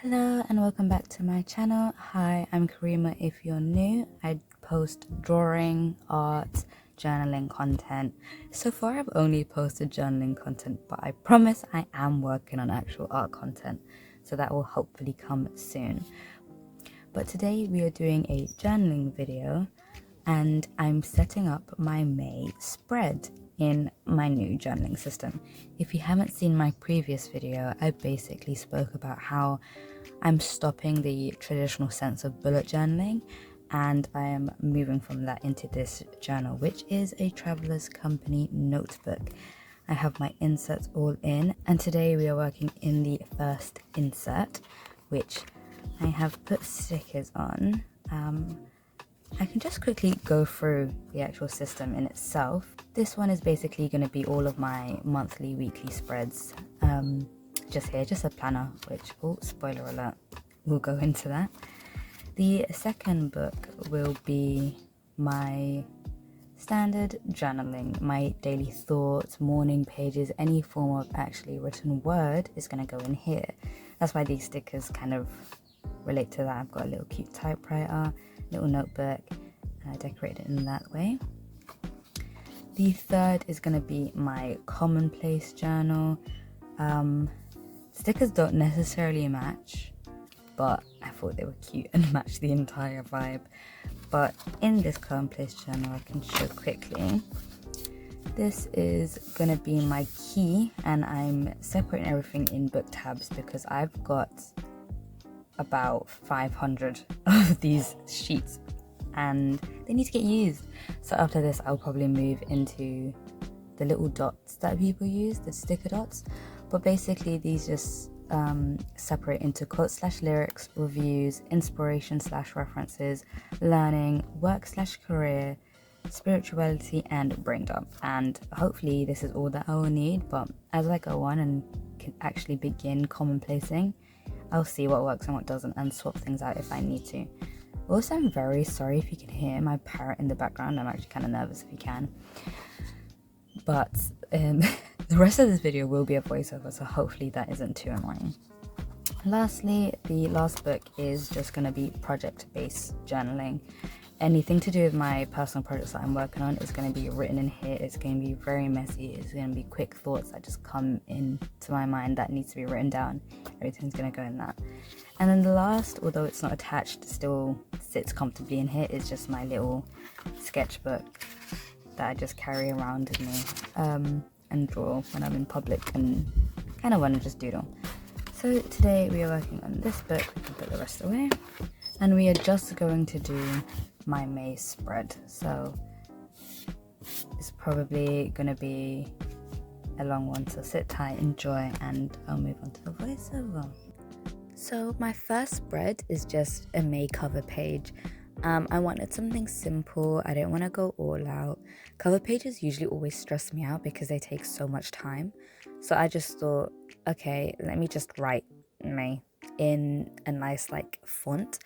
Hello and welcome back to my channel. Hi, I'm Karima. If you're new, I post drawing, art, journaling content. So far I've only posted journaling content, but I promise I am working on actual art content, so that will hopefully come soon. But today we are doing a journaling video and I'm setting up my May spread in my new journaling system. If you haven't seen my previous video, I basically spoke about how I'm stopping the traditional sense of bullet journaling and I am moving from that into this journal, which is a traveler's company notebook. I have my inserts all in, and today we are working in the first insert, which I have put stickers on. I can just quickly go through the actual system in itself. This one is basically going to be all of my monthly, weekly spreads. Just a planner, which, oh, spoiler alert, we'll go into that. The second book will be my standard journaling, my daily thoughts, morning pages, any form of actually written word is going to go in here. That's why these stickers kind of relate to that. I've got a little cute typewriter, little notebook, and I decorate it in that way. The third is going to be my commonplace journal. Stickers don't necessarily match, but I thought they were cute and matched the entire vibe. But in this commonplace journal, I can show quickly. This is gonna be my key, and I'm separating everything in book tabs because I've got about 500 of these sheets and they need to get used. So after this, I'll probably move into the little dots that people use, the sticker dots. But basically these just separate into quotes/lyrics, reviews, inspiration/references, learning, work/career, spirituality, and brain dump. And hopefully this is all that I will need, but as I go on and can actually begin commonplacing, I'll see what works and what doesn't and swap things out if I need to. Also, I'm very sorry if you can hear my parrot in the background. I'm actually kind of nervous if you can. But the rest of this video will be a voiceover, so hopefully that isn't too annoying. Lastly, the last book is just going to be project-based journaling. Anything to do with my personal projects that I'm working on is going to be written in here. It's going to be very messy. It's going to be quick thoughts that just come into my mind that needs to be written down. Everything's going to go in that. And then the last, although it's not attached, still sits comfortably in here, is just my little sketchbook that I just carry around with me and draw when I'm in public and kind of want to just doodle. So today we are working on this book. We can put the rest away, and we are just going to do my May spread. So it's probably going to be a long one, so sit tight, enjoy, and I'll move on to the voiceover. So my first spread is just a May cover page. I wanted something simple. I didn't want to go all out. Cover pages usually always stress me out because they take so much time. So I just thought, okay, let me just write May in a nice font.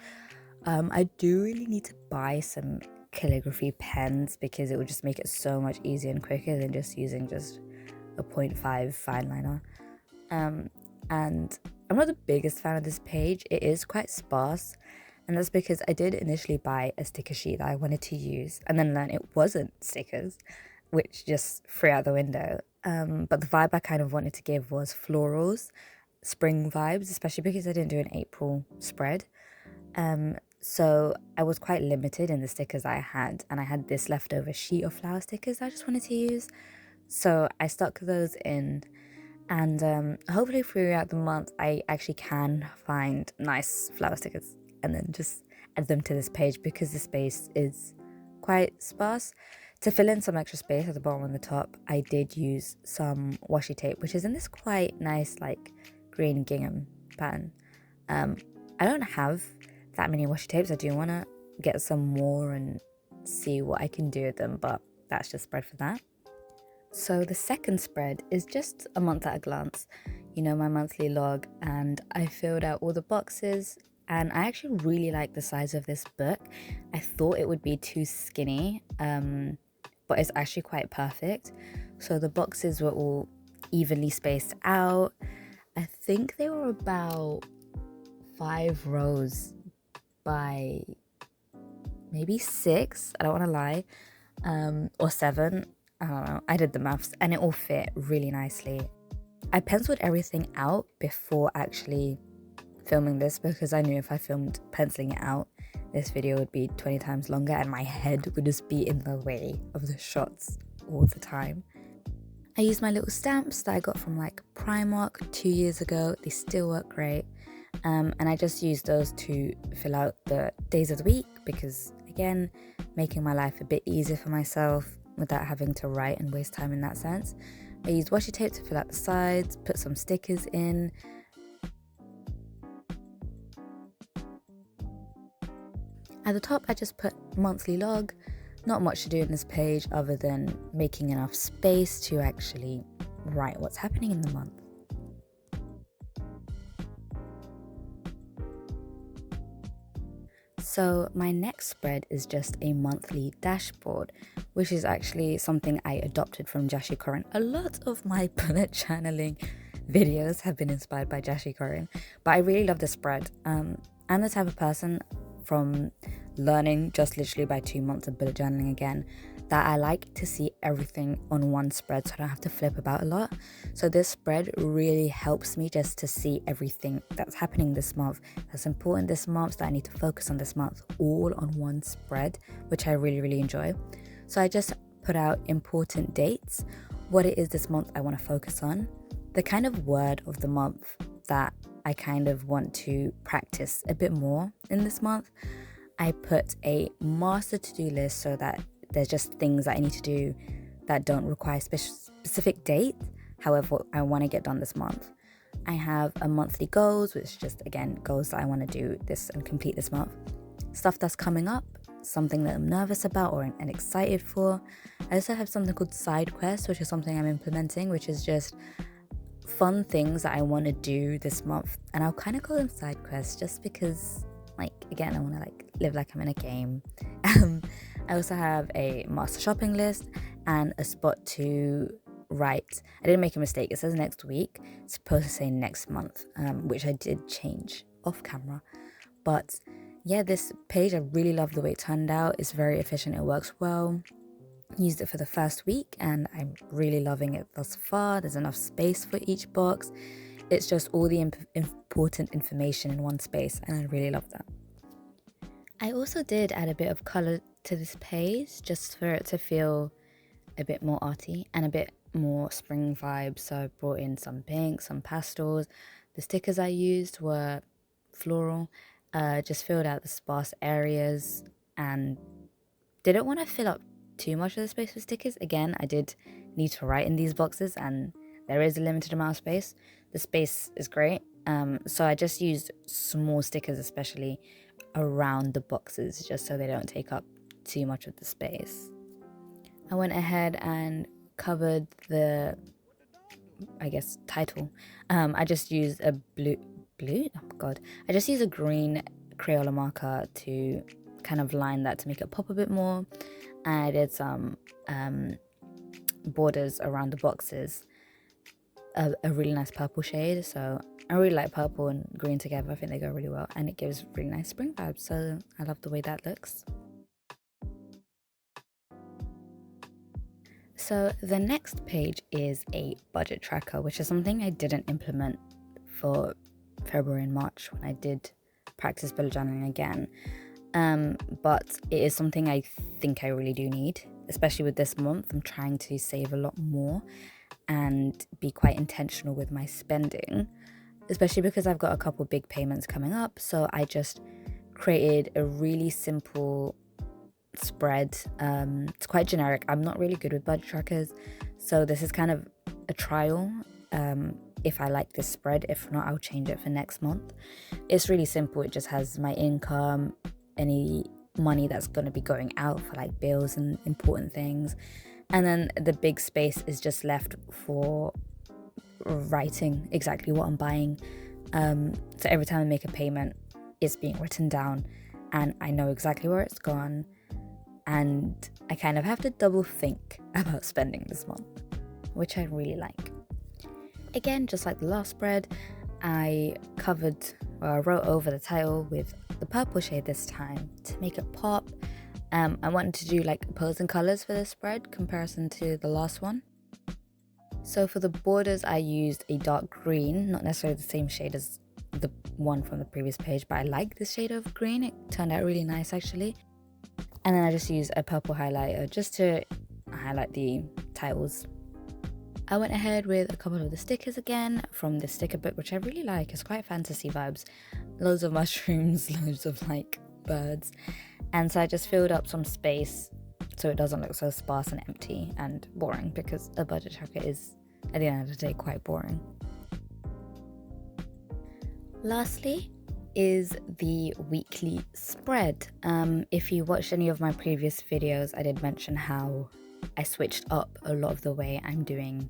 I do really need to buy some calligraphy pens because it would just make it so much easier and quicker than just using just a 0.5 fine liner. And I'm not the biggest fan of this page. It is quite sparse. And that's because I did initially buy a sticker sheet that I wanted to use and then learn it wasn't stickers, which just threw out the window. But the vibe I kind of wanted to give was florals, spring vibes, especially because I didn't do an April spread. So I was quite limited in the stickers I had, and I had this leftover sheet of flower stickers I just wanted to use. So I stuck those in, and hopefully throughout the month I actually can find nice flower stickers and then just add them to this page because the space is quite sparse. To fill in some extra space at the bottom and the top, I did use some washi tape, which is in this quite nice green gingham pattern. I don't have that many washi tapes. I do want to get some more and see what I can do with them, but that's just spread for that. So the second spread is just a month at a glance, my monthly log, and I filled out all the boxes. And I actually really like the size of this book. I thought it would be too skinny, but it's actually quite perfect. So the boxes were all evenly spaced out. I think they were about 5 rows by maybe 6, I don't want to lie, or 7, I don't know, I did the maths, and it all fit really nicely. I penciled everything out before actually filming this because I knew if I filmed penciling it out, this video would be 20 times longer and my head would just be in the way of the shots all the time. I used my little stamps that I got from like Primark 2 years ago. They still work great. And I just used those to fill out the days of the week because, again, making my life a bit easier for myself without having to write and waste time in that sense. I used washi tape to fill out the sides, put some stickers in. At the top, I just put monthly log. Not much to do in this page other than making enough space to actually write what's happening in the month. So my next spread is just a monthly dashboard, which is actually something I adopted from Jashi Koren. A lot of my bullet journaling videos have been inspired by Jashi Koren, but I really love this spread. I'm the type of person, from learning just literally by 2 months of bullet journaling again, that I like to see everything on one spread so I don't have to flip about a lot. So this spread really helps me just to see everything that's happening this month, that's important this month, that I need to focus on this month, all on one spread, which I really enjoy. So I just put out important dates, what it is this month I want to focus on, the kind of word of the month that I kind of want to practice a bit more in this month. I put a master to-do list so that there's just things that I need to do that don't require specific date, however I want to get done this month. I have a monthly goals, which is just, again, goals that I want to do this and complete this month. Stuff that's coming up, something that I'm nervous about or and excited for. I also have something called side quests, which is something I'm implementing, which is just fun things that I want to do this month, and I'll kind of call them side quests just because, like, again, I want to like live like I'm in a game. I also have a master shopping list and a spot to write. I didn't make a mistake, it says next week, it's supposed to say next month, which I did change off camera. But yeah, this page, I really love the way it turned out. It's very efficient, it works well. Used it for the first week and I'm really loving it thus far. There's enough space for each box. It's just all the important information in one space, and I really love that. I also did add a bit of color to this page just for it to feel a bit more arty and a bit more spring vibes. So I brought in some pink, some pastels. The stickers I used were floral, just filled out the sparse areas and didn't want to fill up too much of the space with stickers. Again, I did need to write in these boxes and there is a limited amount of space. The space is great, so I just used small stickers, especially around the boxes, just so they don't take up too much of the space. I went ahead and covered the, I guess, title. I just used a I just used a green Crayola marker to kind of line that to make it pop a bit more. And I did some borders around the boxes, a really nice purple shade. So I really like purple and green together. I think they go really well and it gives really nice spring vibes. So I love the way that looks. So the next page is a budget tracker, which is something I didn't implement for February and March when I did practice bullet journaling again. But it is something I think I really do need, especially with this month. I'm trying to save a lot more and be quite intentional with my spending, especially because I've got a couple big payments coming up. So I just created a really simple spread. It's quite generic. I'm not really good with budget trackers, so this is kind of a trial. If I like this spread, if not, I'll change it for next month. It's really simple. It just has my income, any money that's going to be going out for like bills and important things, and then the big space is just left for writing exactly what I'm buying. So every time I make a payment, it's being written down and I know exactly where it's gone, and I kind of have to double think about spending this month, which I really like. Again, just like the last spread, I covered where I wrote over the title with the purple shade this time to make it pop. I wanted to do like opposing colours for this spread comparison to the last one. So for the borders I used a dark green, not necessarily the same shade as the one from the previous page, but I like this shade of green. It turned out really nice actually. And then I just used a purple highlighter just to highlight the titles. I went ahead with a couple of the stickers again from the sticker book, which I really like. It's quite fantasy vibes. Loads of mushrooms, loads of like birds. And so I just filled up some space so it doesn't look so sparse and empty and boring, because a budget tracker is, at the end of the day, quite boring. Lastly is the weekly spread. If you watched any of my previous videos, I did mention how I switched up a lot of the way I'm doing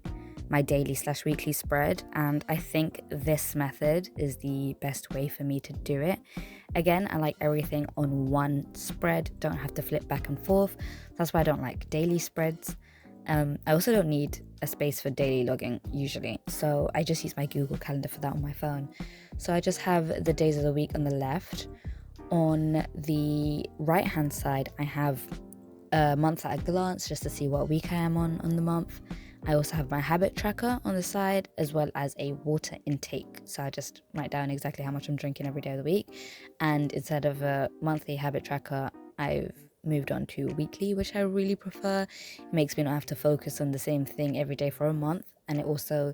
my daily/weekly spread, and I think this method is the best way for me to do it. Again, I like everything on one spread, don't have to flip back and forth. That's why I don't like daily spreads. I also don't need a space for daily logging usually, so I just use my Google Calendar for that on my phone. So I just have the days of the week on the left. On the right hand side, I have a month at a glance just to see what week I am on the month. I also have my habit tracker on the side, as well as a water intake. So I just write down exactly how much I'm drinking every day of the week. And instead of a monthly habit tracker, I've moved on to weekly, which I really prefer. It makes me not have to focus on the same thing every day for a month. And it also,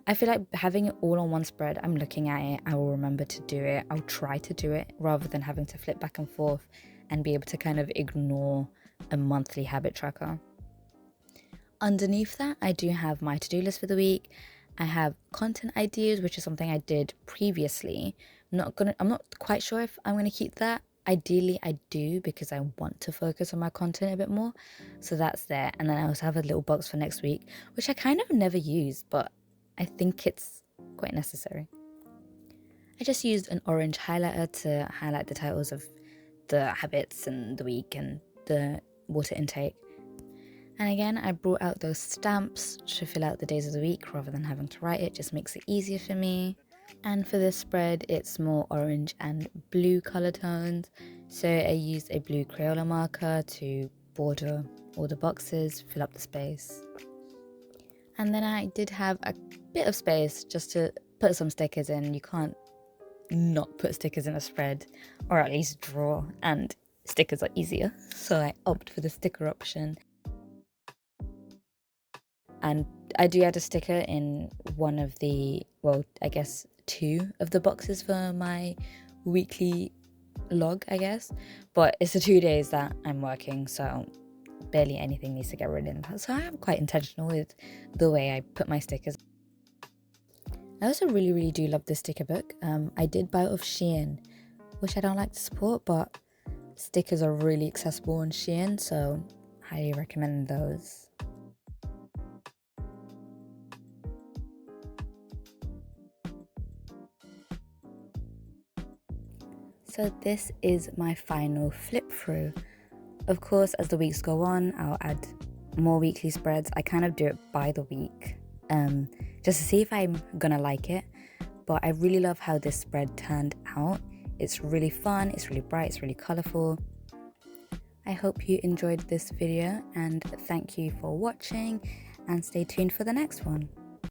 I feel like having it all on one spread, I'm looking at it, I will remember to do it, I'll try to do it, rather than having to flip back and forth and be able to kind of ignore a monthly habit tracker. Underneath that, I do have my to-do list for the week. I have content ideas, which is something I did previously. I'm not quite sure if I'm gonna keep that. Ideally, I do, because I want to focus on my content a bit more. So that's there. And then I also have a little box for next week, which I kind of never use, but I think it's quite necessary. I just used an orange highlighter to highlight the titles of the habits and the week and the water intake. And again, I brought out those stamps to fill out the days of the week rather than having to write it. Just makes it easier for me. And for this spread, it's more orange and blue color tones. So I used a blue Crayola marker to border all the boxes, fill up the space. And then I did have a bit of space just to put some stickers in. You can't not put stickers in a spread, or at least draw, and stickers are easier. So I opt for the sticker option. And I do add a sticker in one of the, well, I guess 2 of the boxes for my weekly log, I guess. But it's the 2 days that I'm working, so barely anything needs to get written. So I am quite intentional with the way I put my stickers. I also really do love this sticker book. I did buy it off Shein, which I don't like to support, but stickers are really accessible on Shein, so highly recommend those. So this is my final flip through. Of course, as the weeks go on, I'll add more weekly spreads. I kind of do it by the week, just to see if I'm gonna like it. But I really love how this spread turned out. It's really fun, it's really bright, it's really colourful. I hope you enjoyed this video, and thank you for watching, and stay tuned for the next one.